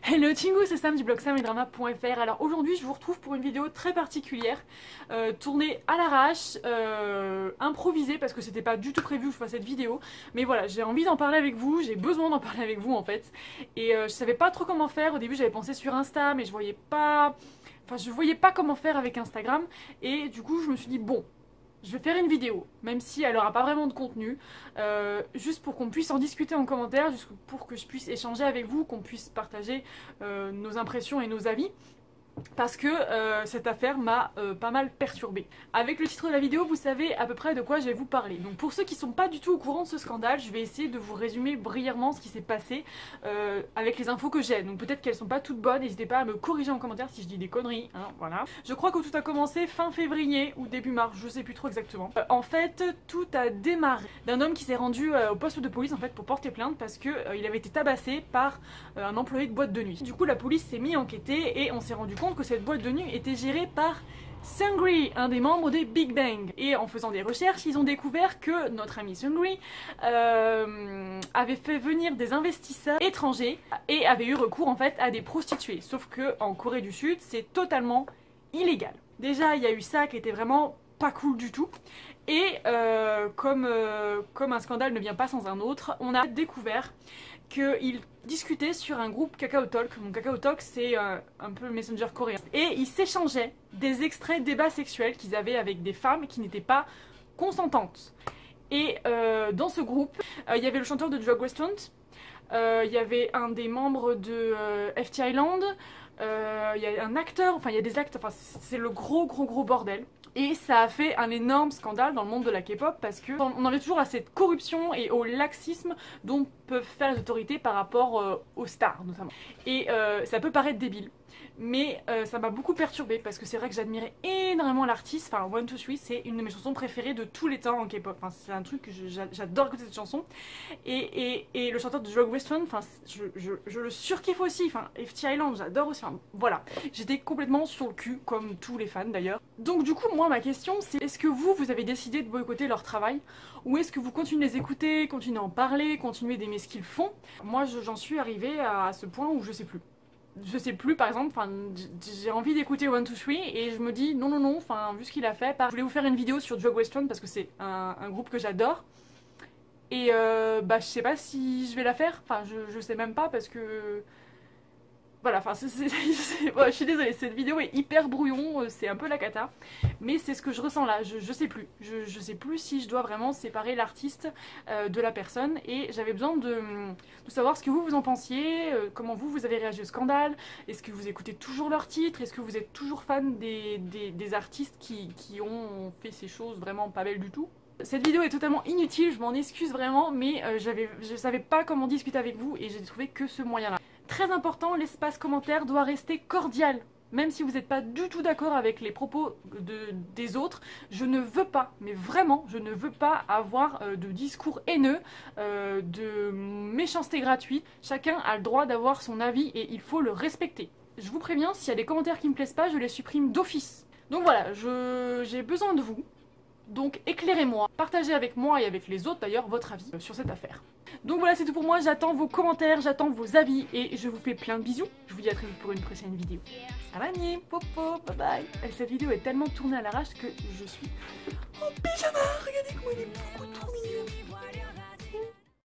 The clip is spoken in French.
Hello Chingu, c'est Sam du blog sameddrama.fr. Alors aujourd'hui je vous retrouve pour une vidéo très particulière, tournée à l'arrache, improvisée parce que c'était pas du tout prévu que je fasse cette vidéo. Mais voilà, j'ai envie d'en parler avec vous, j'ai besoin d'en parler avec vous en fait. Et je savais pas trop comment faire, au début j'avais pensé sur Insta mais je voyais pas comment faire avec Instagram. Et du coup je me suis dit bon, je vais faire une vidéo, même si elle aura pas vraiment de contenu, juste pour qu'on puisse en discuter en commentaire, juste pour que je puisse échanger avec vous, qu'on puisse partager nos impressions et nos avis. Parce que cette affaire m'a pas mal perturbée. Avec le titre de la vidéo, vous savez à peu près de quoi je vais vous parler. Donc pour ceux qui sont pas du tout au courant de ce scandale, je vais essayer de vous résumer brièvement ce qui s'est passé avec les infos que j'ai. Donc peut-être qu'elles sont pas toutes bonnes, n'hésitez pas à me corriger en commentaire si je dis des conneries, hein, voilà. Je crois que tout a commencé fin février ou début mars, je sais plus trop exactement. En fait, tout a démarré d'un homme qui s'est rendu au poste de police en fait pour porter plainte parce que il avait été tabassé par un employé de boîte de nuit. Du coup la police s'est mise à enquêter et on s'est rendu compte que cette boîte de nuit était gérée par Seungri, un des membres des Big Bang. Et en faisant des recherches, ils ont découvert que notre ami Seungri avait fait venir des investisseurs étrangers et avait eu recours en fait à des prostituées. Sauf que en Corée du Sud, c'est totalement illégal. Déjà, il y a eu ça qui était vraiment pas cool du tout. Et comme un scandale ne vient pas sans un autre, on a découvert qu'ils discutaient sur un groupe Kakao Talk. Mon Kakao Talk, c'est un peu le Messenger coréen. Et ils s'échangeaient des extraits de débats sexuels qu'ils avaient avec des femmes qui n'étaient pas consentantes. Et dans ce groupe, il y avait le chanteur de Drug Restaurant, il y avait un des membres de FT Island, il y a un acteur, enfin il y a des acteurs, enfin c'est le gros bordel. Et ça a fait un énorme scandale dans le monde de la K-pop parce que on en est toujours à cette corruption et au laxisme dont peuvent faire les autorités par rapport aux stars notamment. Et ça peut paraître débile, mais ça m'a beaucoup perturbée parce que c'est vrai que j'admirais énormément l'artiste. Enfin, 1-2-3 c'est une de mes chansons préférées de tous les temps en K-pop. Enfin, c'est un truc que j'adore écouter cette chanson. Et le chanteur de Drug Restaurant, enfin, je le surkiffe aussi. Enfin, FT Island, j'adore aussi. Enfin, voilà, j'étais complètement sur le cul comme tous les fans d'ailleurs. Donc du coup, moi ma question c'est, est-ce que vous avez décidé de boycotter leur travail ou est-ce que vous continuez de les écouter, continuez à en parler, continuez d'aimer ce qu'ils font? Moi j'en suis arrivée à ce point où je sais plus. Je sais plus, par exemple, j'ai envie d'écouter 1-2-3 et je me dis non, enfin vu ce qu'il a fait, je voulais vous faire une vidéo sur Drug Restaurant parce que c'est un groupe que j'adore. Et bah je sais pas si je vais la faire, enfin je sais même pas parce que... Voilà, enfin ouais, je suis désolée, cette vidéo est hyper brouillon, c'est un peu la cata. Mais c'est ce que je ressens là, je sais plus. Je sais plus si je dois vraiment séparer l'artiste de la personne. Et j'avais besoin de savoir ce que vous en pensiez, comment vous avez réagi au scandale. Est-ce que vous écoutez toujours leurs titres? Est-ce que vous êtes toujours fan des artistes qui ont fait ces choses vraiment pas belles du tout? Cette vidéo est totalement inutile, je m'en excuse vraiment, mais je savais pas comment discuter avec vous et j'ai trouvé que ce moyen-là. Très important, l'espace commentaire doit rester cordial. Même si vous n'êtes pas du tout d'accord avec les propos des autres, je ne veux pas, mais vraiment, je ne veux pas avoir de discours haineux, de méchanceté gratuite. Chacun a le droit d'avoir son avis et il faut le respecter. Je vous préviens, s'il y a des commentaires qui ne me plaisent pas, je les supprime d'office. Donc voilà, j'ai besoin de vous. Donc éclairez-moi, partagez avec moi et avec les autres d'ailleurs votre avis sur cette affaire. Donc voilà, c'est tout pour moi, j'attends vos commentaires, j'attends vos avis et je vous fais plein de bisous. Je vous dis à très vite pour une prochaine vidéo. Salam, popo, bye bye. Cette vidéo est tellement tournée à l'arrache que je suis en pyjama, regardez comment il est beaucoup trop mignon.